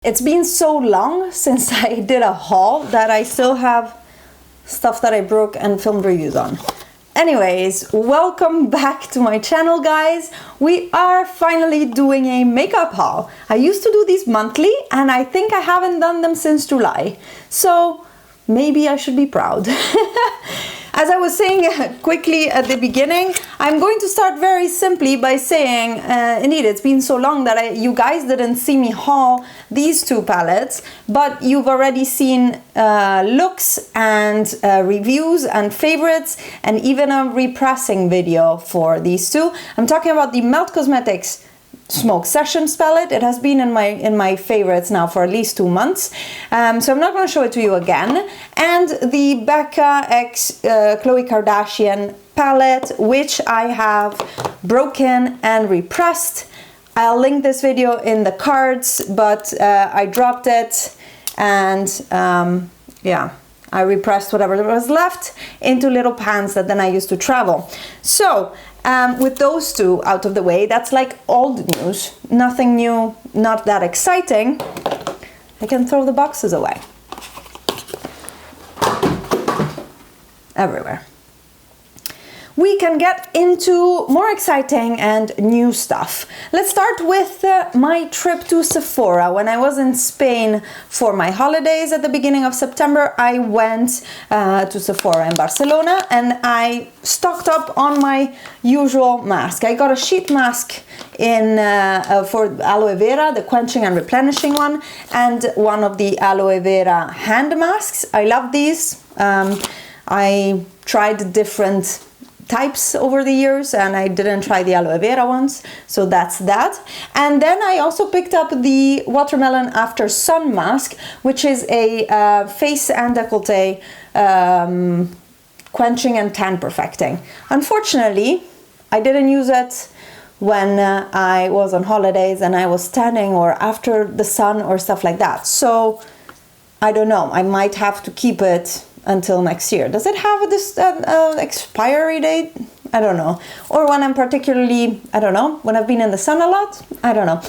It's been so long since I did a haul that I still have stuff that I broke and filmed reviews on. Anyways, welcome back to my channel, guys. We are finally doing a makeup haul. I used to do these monthly and I think I haven't done them since July. So maybe I should be proud. As I was saying quickly at the beginning, I'm going to start very simply by saying, indeed, it's been so long that you guys didn't see me haul these two palettes, but you've already seen looks and reviews and favorites, and even a repressing video for these two. I'm talking about the Melt Cosmetics Smoke Sessions palette. It has been in my favorites now for at least 2 months, so I'm not going to show it to you again. And the Becca x Khloe Kardashian palette, which I have broken and repressed. I'll link this video in the cards, but I dropped it and yeah, I repressed whatever was left into little pans that then I used to travel. So with those two out of the way, that's like old news, nothing new, not that exciting. I can throw the boxes away. Everywhere. We can get into more exciting and new stuff. Let's start with my trip to Sephora. When I was in Spain for my holidays at the beginning of September, I went to Sephora in Barcelona and I stocked up on my usual mask. I got a sheet mask in for aloe vera, the quenching and replenishing one, and one of the aloe vera hand masks. I love these. I tried different types over the years and I didn't try the aloe vera ones, so that's that. And then I also picked up the watermelon after sun mask, which is a face and décolleté quenching and tan perfecting. Unfortunately, I didn't use it when I was on holidays and I was tanning or after the sun or stuff like that, so I don't know, I might have to keep it until next year. Does it have this expiry date? I don't know. Or when I'm particularly, I don't know, when I've been in the sun a lot? I don't know.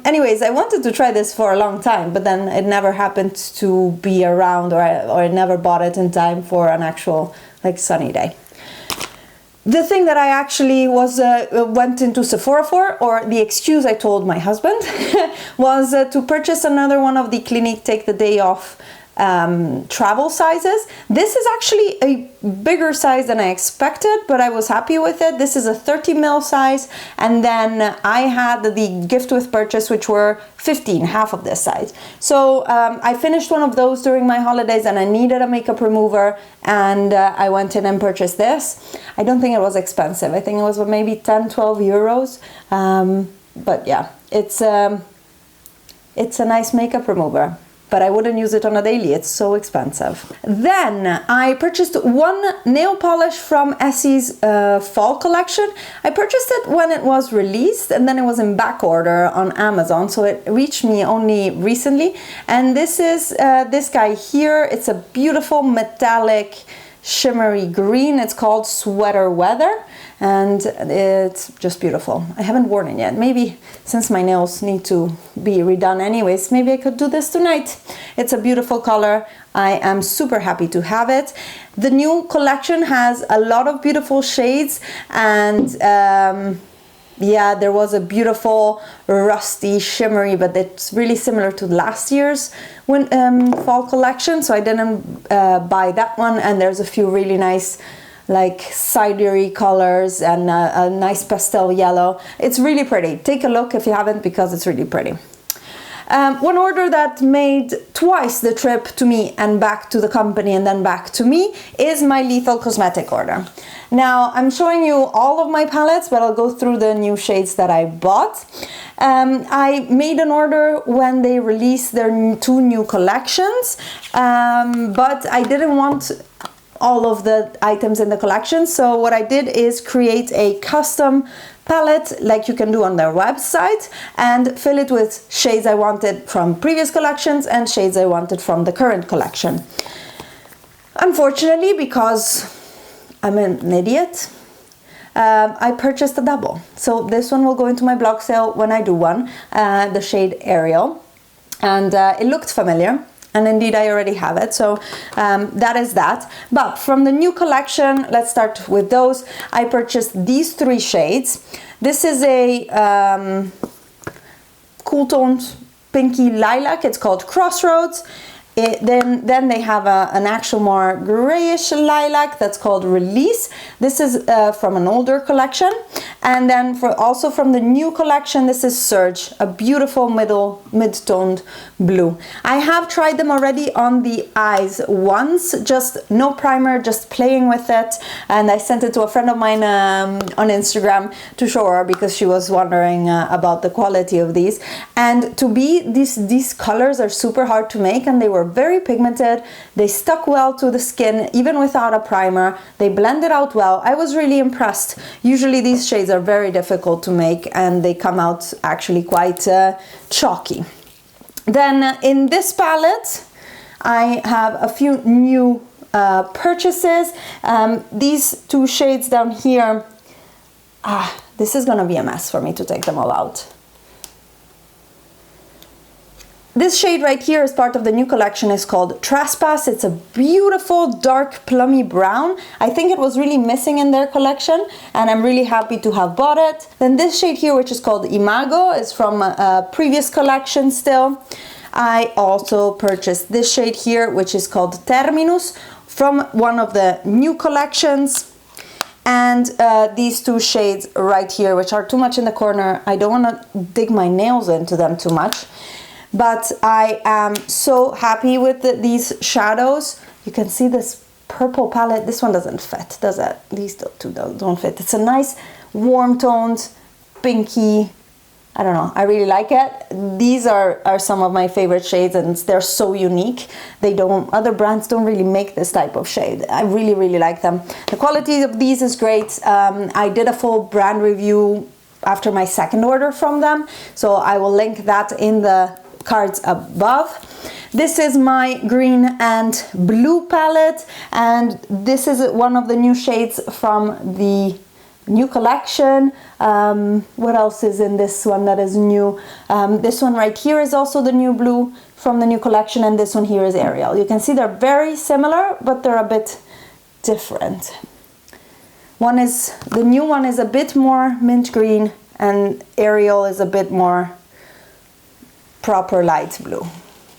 Anyways, I wanted to try this for a long time, but then it never happened to be around, or I never bought it in time for an actual like sunny day. The thing that I actually went into Sephora for, or the excuse I told my husband, was to purchase another one of the Clinique Take the Day Off travel sizes. This is actually a bigger size than I expected, but I was happy with it. This is a 30 ml size, and then I had the gift with purchase, which were 15, half of this size. So I finished one of those during my holidays and I needed a makeup remover, and I went in and purchased this. I don't think it was expensive. I think it was maybe 10-12 euros, but yeah, it's a nice makeup remover, but I wouldn't use it on a daily, it's so expensive. Then I purchased one nail polish from Essie's fall collection. I purchased it when it was released and then it was in back order on Amazon, so it reached me only recently. And this is this guy here. It's a beautiful metallic shimmery green. It's called Sweater Weather and it's just beautiful. I haven't worn it yet. Maybe since my nails need to be redone anyways, maybe I could do this tonight. It's a beautiful color. I am super happy to have it. The new collection has a lot of beautiful shades, and yeah, there was a beautiful rusty shimmery, but it's really similar to last year's fall collection, so I didn't buy that one. And there's a few really nice like cidery colors and a nice pastel yellow. It's really pretty. Take a look if you haven't, because it's really pretty. One order that made twice the trip to me and back to the company and then back to me is my Lethal Cosmetic order. Now I'm showing you all of my palettes, but I'll go through the new shades that I bought. I made an order when they released their two new collections, but I didn't want all of the items in the collection, so what I did is create a custom palette like you can do on their website and fill it with shades I wanted from previous collections and shades I wanted from the current collection. Unfortunately, because I'm an idiot, I purchased a double. So this one will go into my blog sale when I do one, the shade Ariel. and it looked familiar. And indeed, I already have it, so that is that. But from the new collection, let's start with those. I purchased these 3 shades. This is a cool toned pinky lilac. It's called Crossroads. Then they have an actual more grayish lilac that's called Release. This is from an older collection. And then also from the new collection, this is Surge, a beautiful mid-toned blue. I have tried them already on the eyes once, just no primer, just playing with it. And I sent it to a friend of mine on Instagram to show her because she was wondering about the quality of these. And these colors are super hard to make, and they were very pigmented. They stuck well to the skin even without a primer. They blended out well. I was really impressed. Usually these shades are very difficult to make, and they come out actually quite chalky. Then in this palette I have a few new purchases. These 2 shades down here, this is gonna be a mess for me to take them all out. This shade right here is part of the new collection. It's called Trespass. It's a beautiful dark plummy brown. I think it was really missing in their collection, and I'm really happy to have bought it. Then this shade here, which is called Imago, is from a previous collection still. I also purchased this shade here, which is called Terminus, from one of the new collections. And these 2 shades right here, which are too much in the corner. I don't want to dig my nails into them too much. But I am so happy with these shadows. You can see this purple palette. This one doesn't fit, does it? These 2 don't fit. It's a nice warm toned, pinky, I don't know, I really like it. These are some of my favorite shades, and they're so unique. Other brands don't really make this type of shade. I really, really like them. The quality of these is great. I did a full brand review after my second order from them, so I will link that in the cards above. This is my green and blue palette, and this is one of the new shades from the new collection. What else is in this one that is new? This one right here is also the new blue from the new collection, and this one here is Ariel. You can see they're very similar, but they're a bit different. The new one is a bit more mint green, and Ariel is a bit more proper light blue.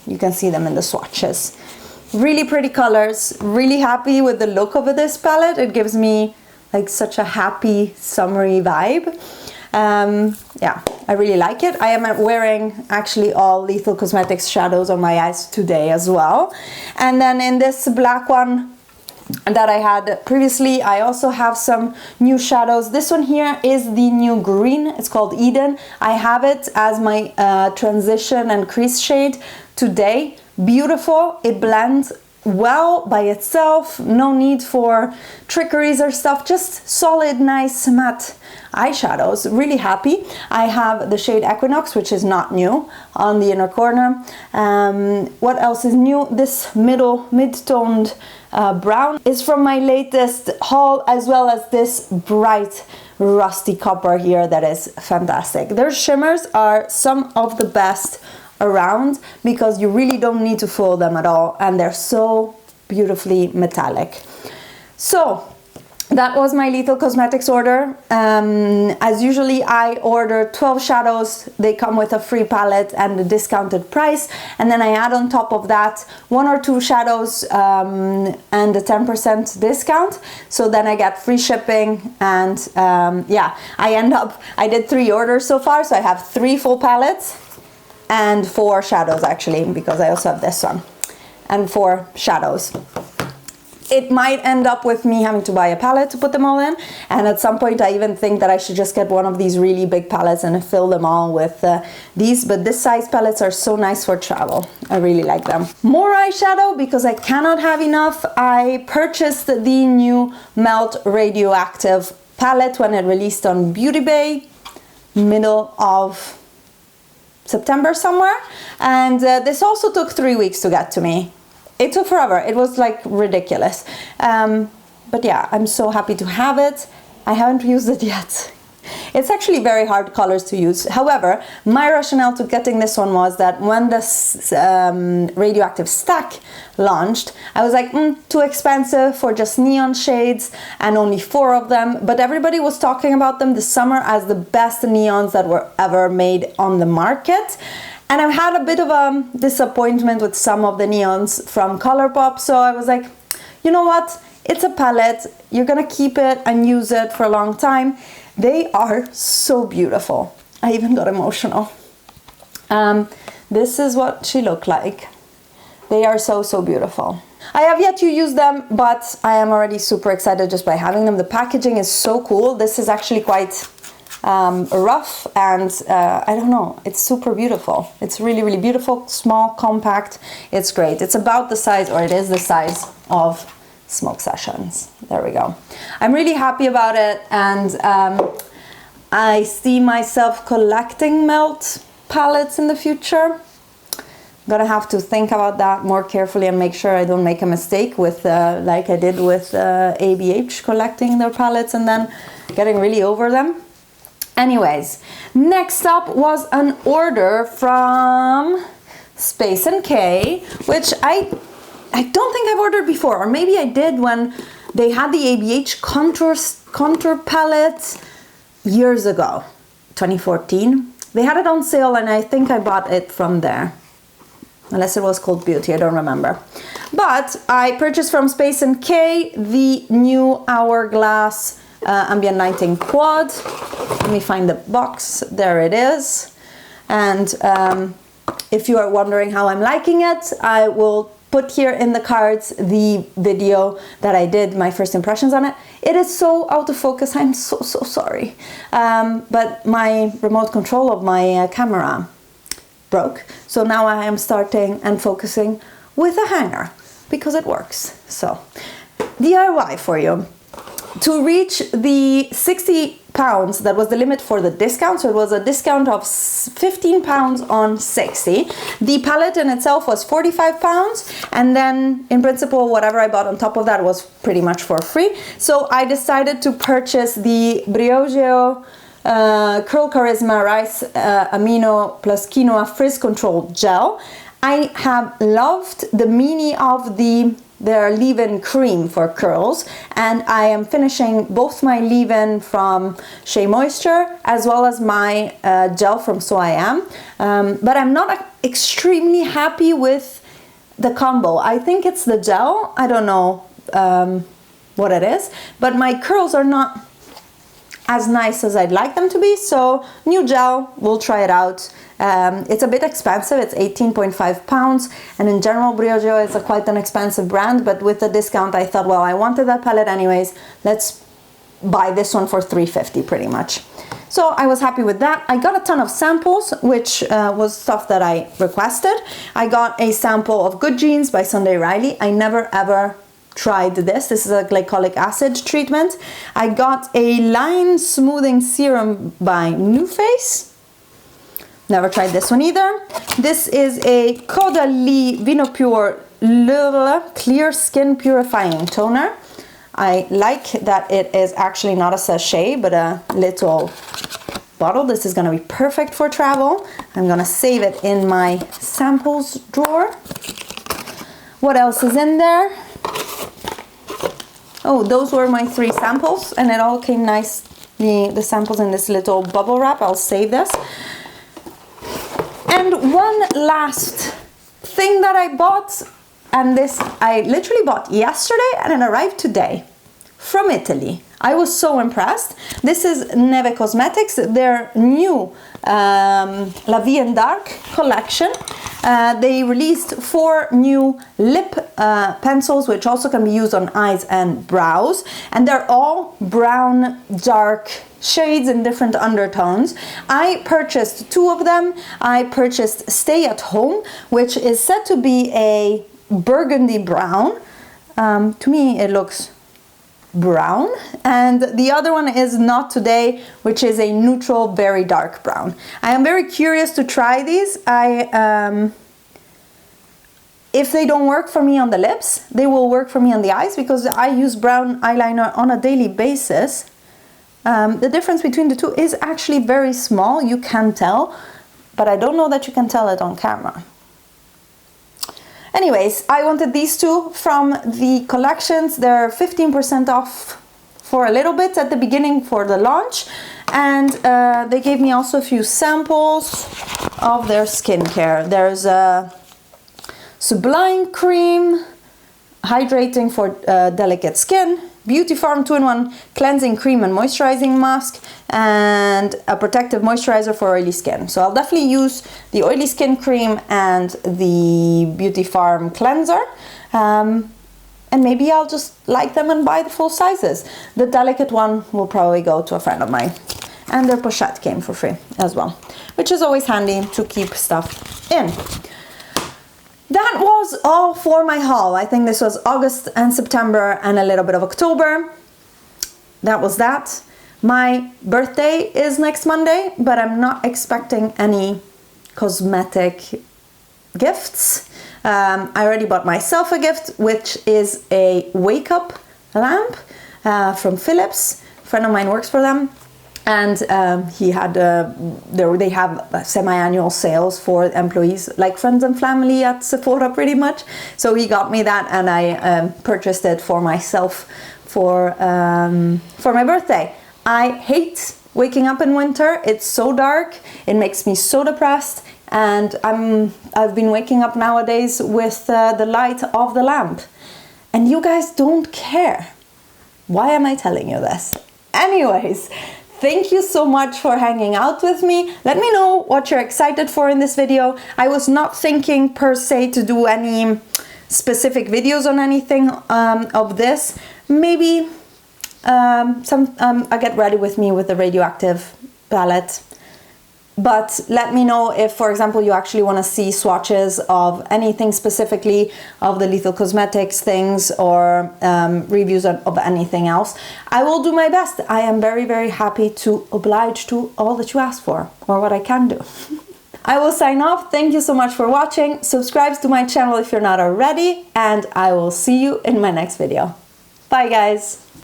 You can see them in the swatches. Really pretty colors. Really happy with the look of this palette. It gives me like such a happy summery vibe. Yeah, I really like it. I am wearing actually all Lethal Cosmetics shadows on my eyes today as well. And then in this black one that I had previously, I also have some new shadows. This one here is the new green. It's called Eden. I have it as my transition and crease shade today. Beautiful. It blends well by itself. No need for trickeries or stuff. Just solid, nice matte eyeshadows. Really happy. I have the shade Equinox, which is not new, on the inner corner. What else is new? This mid-toned brown is from my latest haul, as well as this bright rusty copper here that is fantastic. Their shimmers are some of the best around because you really don't need to foil them at all, and they're so beautifully metallic. So that was my Lethal Cosmetics order. As usually, I order 12 shadows. They come with a free palette and a discounted price, and then I add on top of that 1 or 2 shadows and a 10% discount, so then I get free shipping. And yeah, I did 3 orders so far, so I have 3 full palettes and 4 shadows actually, because I also have this one, and 4 shadows. It might end up with me having to buy a palette to put them all in, and at some point I even think that I should just get one of these really big palettes and fill them all with these, but this size palettes are so nice for travel. I really like them. More eyeshadow, because I cannot have enough. I purchased the new Melt Radioactive palette when it released on Beauty Bay, middle of September somewhere, and this also took 3 weeks to get to me. It took forever. It was like ridiculous. But yeah, I'm so happy to have it. I haven't used it yet. It's actually very hard colors to use. However, my rationale to getting this one was that when this radioactive stack launched, I was like, too expensive for just neon shades and only 4 of them. But everybody was talking about them this summer as the best neons that were ever made on the market. And I've had a bit of a disappointment with some of the neons from Colourpop, so I was like, you know what? It's a palette. You're gonna keep it and use it for a long time. They are so beautiful. I even got emotional. This is what she looked like. They are so, so beautiful. I have yet to use them, but I am already super excited just by having them. The packaging is so cool. This is actually quite rough, and I don't know, it's super beautiful. It's really, really beautiful, small, compact. It's great. It's about the size, or it is the size of Smoke Sessions. There we go. I'm really happy about it, and I see myself collecting melt palettes in the future. I'm gonna have to think about that more carefully and make sure I don't make a mistake with like I did with ABH, collecting their palettes and then getting really over them. Anyways, next up was an order from Space NK, which I don't think I've ordered before, or maybe I did when they had the ABH contour palette years ago, 2014. They had it on sale and I think I bought it from there. Unless it was called Beauty, I don't remember. But I purchased from Space NK the new Hourglass Ambient Lighting Quad. Let me find the box. There it is. And if you are wondering how I'm liking it, I will put here in the cards the video that I did, my first impressions on it. It is so out of focus. I'm so sorry. But my remote control of my camera broke. So now I am starting and focusing with a hanger because it works. So DIY for you. To reach the 60 pounds, that was the limit for the discount, so it was a discount of 15 pounds on 60. The palette in itself was 45 pounds, and then in principle whatever I bought on top of that was pretty much for free. So I decided to purchase the Briogeo Curl Charisma Rice Amino plus Quinoa Frizz Control Gel. I have loved the mini of their leave-in cream for curls, and I am finishing both my leave-in from Shea Moisture as well as my gel from So I Am, but I'm not extremely happy with the combo. I think it's the gel, I don't know what it is, but my curls are not as nice as I'd like them to be, so new gel, we'll try it out. It's a bit expensive, it's 18.5 pounds, and in general Briogeo is quite an expensive brand, but with the discount I thought, well, I wanted that palette anyways, let's buy this one for $3.50 pretty much. So I was happy with that. I got a ton of samples, which was stuff that I requested. I got a sample of Good Genes by Sunday Riley. I never ever tried this. This is a glycolic acid treatment. I got a line smoothing serum by NuFace. Never tried this one either. This is a Caudalie Vinopure Clear Skin Purifying Toner. I like that it is actually not a sachet, but a little bottle. This is gonna be perfect for travel. I'm gonna save it in my samples drawer. What else is in there? Oh, those were my 3 samples, and it all came nice, the samples in this little bubble wrap. I'll save this. And one last thing that I bought, and this I literally bought yesterday and it arrived today from Italy. I was so impressed. This is Neve Cosmetics, their new La Vie en Dark collection. They released 4 new lip pencils, which also can be used on eyes and brows, and they're all brown dark shades in different undertones. I purchased 2 of them. I purchased Stay at Home, which is said to be a burgundy brown. To me it looks brown, and the other one is Not Today, which is a neutral very dark brown. I am very curious to try these. If they don't work for me on the lips, they will work for me on the eyes, because I use brown eyeliner on a daily basis, The difference between the two is actually very small, you can tell, but I don't know that you can tell it on camera. Anyways, I wanted these two from the collections. They're 15% off for a little bit at the beginning for the launch, and they gave me also a few samples of their skincare. There's a Sublime Cream, hydrating for delicate skin, Beauty Farm 2-in-1 cleansing cream and moisturizing mask, and a protective moisturizer for oily skin. So I'll definitely use the oily skin cream and the Beauty Farm cleanser, and maybe I'll just like them and buy the full sizes. The delicate one will probably go to a friend of mine. And their pochette came for free as well, which is always handy to keep stuff in. That was all for my haul. I think this was August and September and a little bit of October. That was that. My birthday is next Monday, but I'm not expecting any cosmetic gifts. I already bought myself a gift, which is a wake up lamp from Philips. A friend of mine works for them. And he had, they have semi-annual sales for employees, like friends and family at Sephora pretty much. So he got me that, and I purchased it for myself for my birthday. I hate waking up in winter. It's so dark. It makes me so depressed. And I've been waking up nowadays with the light of the lamp. And you guys don't care. Why am I telling you this? Anyways, thank you so much for hanging out with me. Let me know what you're excited for in this video. I was not thinking per se to do any specific videos on anything of this. Maybe I get ready with me with the radioactive palette. But let me know if, for example, you actually want to see swatches of anything specifically of the Lethal Cosmetics things, or reviews of anything else. I will do my best. I am very, very happy to oblige to all that you ask for, or what I can do. I will sign off. Thank you so much for watching. Subscribe to my channel if you're not already, and I will see you in my next video. Bye, guys.